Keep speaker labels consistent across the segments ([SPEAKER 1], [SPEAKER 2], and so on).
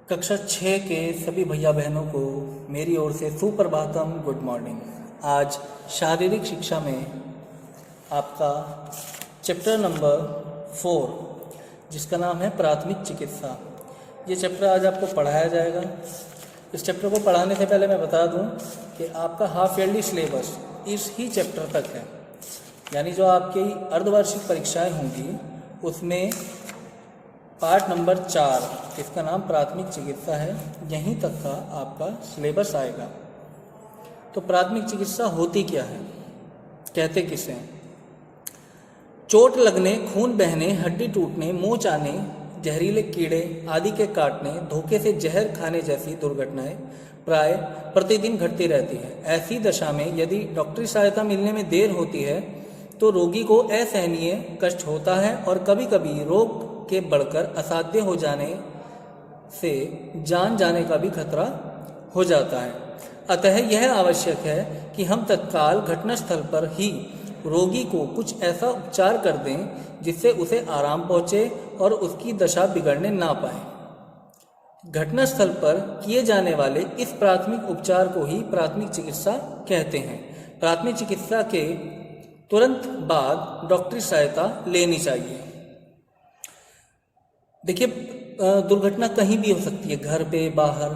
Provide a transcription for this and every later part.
[SPEAKER 1] कक्षा 6 के सभी भैया बहनों को मेरी ओर से सुप्रभातम, गुड मॉर्निंग। आज शारीरिक शिक्षा में आपका चैप्टर नंबर 4 जिसका नाम है प्राथमिक चिकित्सा, ये चैप्टर आज आपको पढ़ाया जाएगा। इस चैप्टर को पढ़ाने से पहले मैं बता दूं कि आपका हाफ ईयरली सिलेबस इस ही चैप्टर तक है, यानी जो आपकी अर्धवार्षिक परीक्षाएं होंगी उसमें पार्ट नंबर 4 इसका नाम प्राथमिक चिकित्सा है, यहीं तक का आपका सिलेबस आएगा। तो प्राथमिक चिकित्सा होती क्या है, कहते किसे हैं? चोट लगने, खून बहने, हड्डी टूटने, मोच आने, जहरीले कीड़े आदि के काटने, धोखे से जहर खाने जैसी दुर्घटनाएं प्राय प्रतिदिन घटती रहती है। ऐसी दशा में यदि डॉक्टरी सहायता मिलने में देर होती है तो रोगी को असहनीय कष्ट होता है और कभी कभी रोग के बढ़कर असाध्य हो जाने से जान जाने का भी खतरा हो जाता है। अतः यह आवश्यक है कि हम तत्काल घटनास्थल पर ही रोगी को कुछ ऐसा उपचार कर दें जिससे उसे आराम पहुंचे और उसकी दशा बिगड़ने ना पाए। घटनास्थल पर किए जाने वाले इस प्राथमिक उपचार को ही प्राथमिक चिकित्सा कहते हैं। प्राथमिक चिकित्सा के तुरंत बाद डॉक्टरी सहायता लेनी चाहिए। देखिए, दुर्घटना कहीं भी हो सकती है, घर पे, बाहर,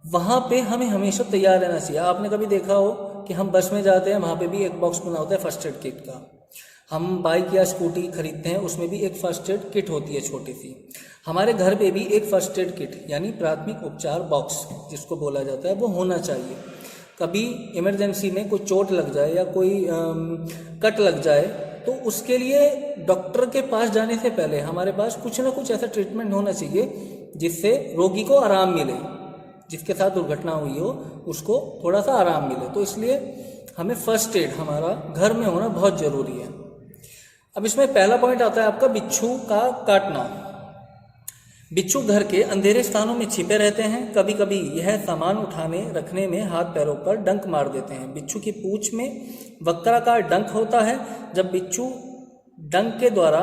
[SPEAKER 1] वहाँ पे हमें हमेशा तैयार रहना चाहिए। आपने कभी देखा हो कि हम बस में जाते हैं, वहाँ पे भी एक बॉक्स बना होता है फर्स्ट एड किट का। हम बाइक या स्कूटी खरीदते हैं, उसमें भी एक फर्स्ट एड किट होती है छोटी सी। हमारे घर पे भी एक फर्स्ट एड किट यानी प्राथमिक उपचार बॉक्स जिसको बोला जाता है वो होना चाहिए। कभी इमरजेंसी में कोई चोट लग जाए या कोई कट लग जाए तो उसके लिए डॉक्टर के पास जाने से पहले हमारे पास कुछ ना कुछ ऐसा ट्रीटमेंट होना चाहिए जिससे रोगी को आराम मिले, जिसके साथ दुर्घटना हुई हो उसको थोड़ा सा आराम मिले। तो इसलिए हमें फर्स्ट एड हमारा घर में होना बहुत ज़रूरी है। अब इसमें पहला पॉइंट आता है आपका बिच्छू का काटना। बिच्छू घर के अंधेरे स्थानों में छिपे रहते हैं। कभी कभी यह सामान उठाने रखने में हाथ पैरों पर डंक मार देते हैं। बिच्छू की पूंछ में वक्राकार डंक होता है। जब बिच्छू डंक के द्वारा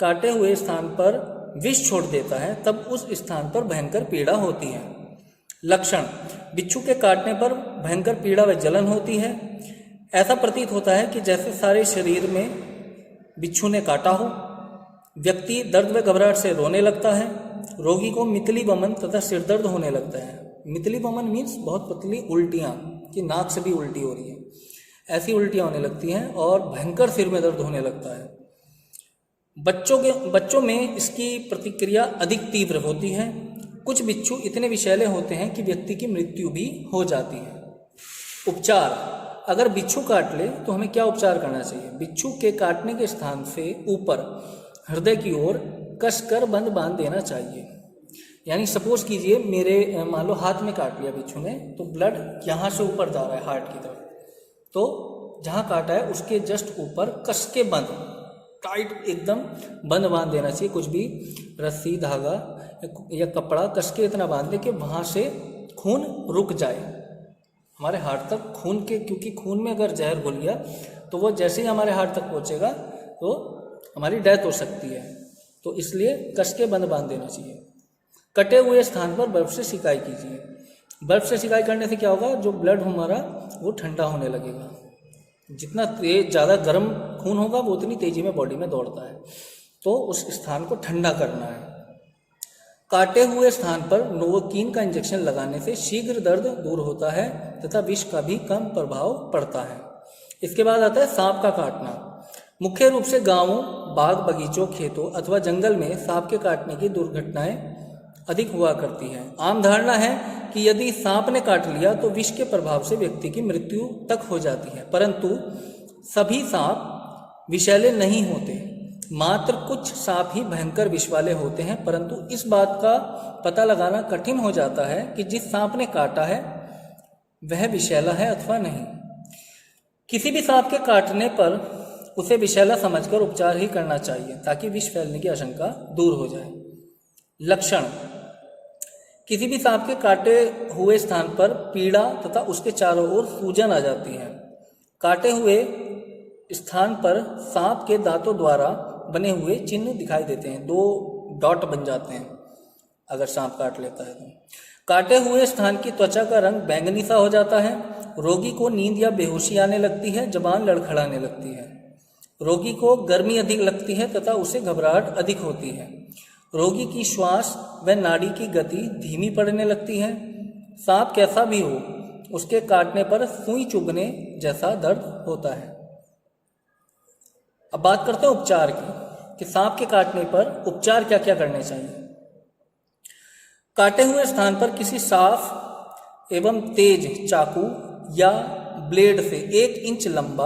[SPEAKER 1] काटे हुए स्थान पर विष छोड़ देता है तब उस स्थान पर भयंकर पीड़ा होती है। लक्षण: बिच्छू के काटने पर भयंकर पीड़ा व जलन होती है। ऐसा प्रतीत होता है कि जैसे सारे शरीर में बिच्छू ने काटा हो। व्यक्ति दर्द व घबराहट से रोने लगता है। रोगी को मितली वमन तथा सिरदर्द होने लगता है। मितली वमन मीन्स बहुत पतली उल्टियाँ, कि नाक से भी उल्टी हो रही है, ऐसी उल्टियाँ होने लगती हैं और भयंकर सिर में दर्द होने लगता है। बच्चों में इसकी प्रतिक्रिया अधिक तीव्र होती है। कुछ बिच्छू इतने विषैले होते हैं कि व्यक्ति की मृत्यु भी हो जाती है। उपचार: अगर बिच्छू काट ले तो हमें क्या उपचार करना चाहिए? बिच्छू के काटने के स्थान से ऊपर हृदय की ओर कसकर बंद बांध देना चाहिए। यानी सपोज कीजिए मेरे मान लो हाथ में काट लिया बिच्छू ने, तो ब्लड यहाँ से ऊपर जा रहा है हार्ट की तरफ, तो जहाँ काटा है उसके जस्ट ऊपर कस के बंद, टाइट एकदम बंद बांध देना चाहिए। कुछ भी रस्सी, धागा या कपड़ा कस के इतना बांध दे कि वहाँ से खून रुक जाए हमारे हार्ट तक। खून के, क्योंकि खून में अगर जहर घुल गया तो वो जैसे ही हमारे हार्ट तक पहुँचेगा तो हमारी डेथ हो सकती है। तो इसलिए कस के बंद बांध देना चाहिए। कटे हुए स्थान पर बर्फ से सिकाई कीजिए। बर्फ से सिकाई करने से क्या होगा? जो ब्लड हमारा वो ठंडा होने लगेगा। जितना तेज ज़्यादा गर्म खून होगा वो उतनी तेजी में बॉडी में दौड़ता है, तो उस स्थान को ठंडा करना है। काटे हुए स्थान पर नोवोकीन का इंजेक्शन लगाने से शीघ्र दर्द दूर होता है तथा विष का भी कम प्रभाव पड़ता है। इसके बाद आता है सांप का काटना। मुख्य रूप से गांवों, बाग बगीचों, खेतों अथवा जंगल में सांप के काटने की दुर्घटनाएं अधिक हुआ करती हैं। आम धारणा है कि यदि सांप ने काट लिया तो विष के प्रभाव से व्यक्ति की मृत्यु तक हो जाती है, परंतु सभी सांप विषैले नहीं होते। मात्र कुछ सांप ही भयंकर विष वाले होते हैं, परंतु इस बात का पता लगाना कठिन हो जाता है कि जिस सांप ने काटा है वह विषैला है अथवा नहीं। किसी भी सांप के काटने पर उसे विषैला समझकर उपचार ही करना चाहिए ताकि विष फैलने की आशंका दूर हो जाए। लक्षण: किसी भी सांप के काटे हुए स्थान पर पीड़ा तथा उसके चारों ओर सूजन आ जाती है। काटे हुए स्थान पर सांप के दांतों द्वारा बने हुए चिन्ह दिखाई देते हैं, 2 डॉट बन जाते हैं। अगर सांप काट लेता है तो। काटे हुए स्थान की त्वचा का रंग बैंगनी सा हो जाता है। रोगी को नींद या बेहोशी आने लगती है, जबान लड़खड़ाने लगती है। रोगी को गर्मी अधिक लगती है तथा उसे घबराहट अधिक होती है। रोगी की श्वास व नाड़ी की गति धीमी पड़ने लगती है। सांप कैसा भी हो, उसके काटने पर सुई चुभने जैसा दर्द होता है। अब बात करते हैं उपचार की, कि सांप के काटने पर उपचार क्या क्या करने चाहिए। काटे हुए स्थान पर किसी साफ एवं तेज चाकू या ब्लेड से 1 इंच लंबा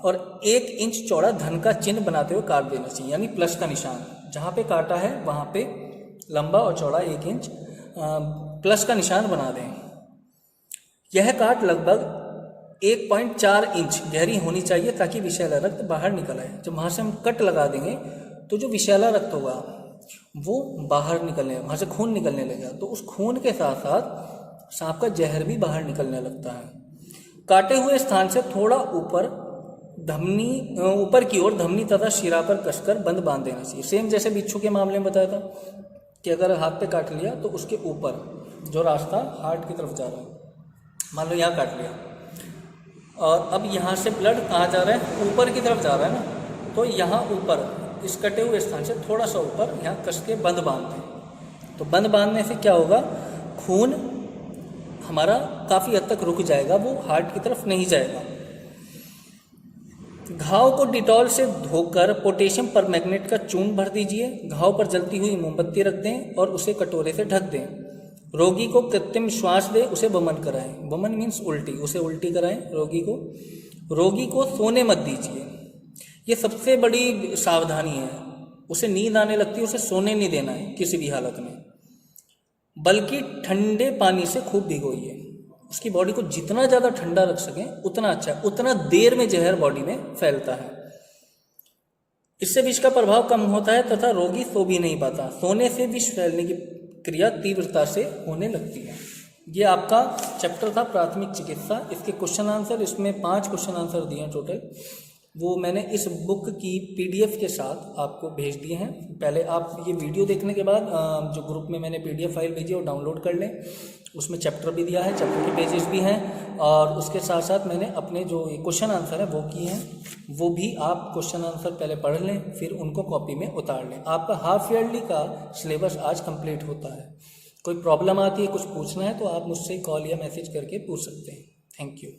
[SPEAKER 1] और 1 इंच चौड़ा धन का चिन्ह बनाते हुए काट देना चाहिए, यानी प्लस का निशान। जहाँ पे काटा है वहाँ पे लंबा और चौड़ा 1 इंच प्लस का निशान बना दें। यह काट लगभग 1.4 इंच गहरी होनी चाहिए ताकि विषैला रक्त बाहर निकल आए। जब वहाँ से हम कट लगा देंगे तो जो विषैला रक्त होगा वो बाहर निकलने, वहाँ से खून निकलने लगेगा, तो उस खून के साथ साथ सांप का जहर भी बाहर निकलने लगता है। काटे हुए स्थान से थोड़ा ऊपर की ओर धमनी तथा शिरा पर कसकर बंद बांध देना चाहिए। सेम जैसे बिच्छू के मामले में बताया था कि अगर हाथ पे काट लिया तो उसके ऊपर जो रास्ता हार्ट की तरफ जा रहा है, मान लो यहाँ काट लिया और अब यहाँ से ब्लड कहाँ जा रहा है, ऊपर की तरफ जा रहा है ना, तो यहाँ ऊपर इस कटे हुए स्थान से थोड़ा सा ऊपर यहाँ कस के बंद बांध दें। तो बंद बांधने से क्या होगा, खून हमारा काफ़ी हद तक रुक जाएगा, वो हार्ट की तरफ नहीं जाएगा। घाव को डिटॉल से धोकर पोटेशियम परमैंगनेट का चूर्ण भर दीजिए। घाव पर जलती हुई मोमबत्ती रख दें और उसे कटोरे से ढक दें। रोगी को कृत्रिम श्वास दे, उसे वमन कराएं। वमन मीन्स उल्टी, उसे उल्टी कराएं रोगी को। रोगी को सोने मत दीजिए, ये सबसे बड़ी सावधानी है। उसे नींद आने लगती है, उसे सोने नहीं देना है किसी भी हालत में, बल्कि ठंडे पानी से खूब भिगोइए। उसकी बॉडी को जितना ज़्यादा ठंडा रख सकें उतना अच्छा है, उतना देर में जहर बॉडी में फैलता है। इससे विष का प्रभाव कम होता है तथा रोगी सो भी नहीं पाता। सोने से विष फैलने की क्रिया तीव्रता से होने लगती है। ये आपका चैप्टर था प्राथमिक चिकित्सा। इसके क्वेश्चन आंसर, इसमें 5 क्वेश्चन आंसर दिए हैं टोटल, वो मैंने इस बुक की PDF के साथ आपको भेज दिए हैं। पहले आप ये वीडियो देखने के बाद जो ग्रुप में मैंने PDF फाइल भेजी है वो डाउनलोड कर लें। उसमें चैप्टर भी दिया है, चैप्टर के पेजेस भी हैं, और उसके साथ साथ मैंने अपने जो क्वेश्चन आंसर है वो किए हैं, वो भी आप क्वेश्चन आंसर पहले पढ़ लें, फिर उनको कॉपी में उतार लें। आपका हाफ ईयरली का सिलेबस आज कंप्लीट होता है। कोई प्रॉब्लम आती है, कुछ पूछना है तो आप मुझसे कॉल या मैसेज करके पूछ सकते हैं। Thank you.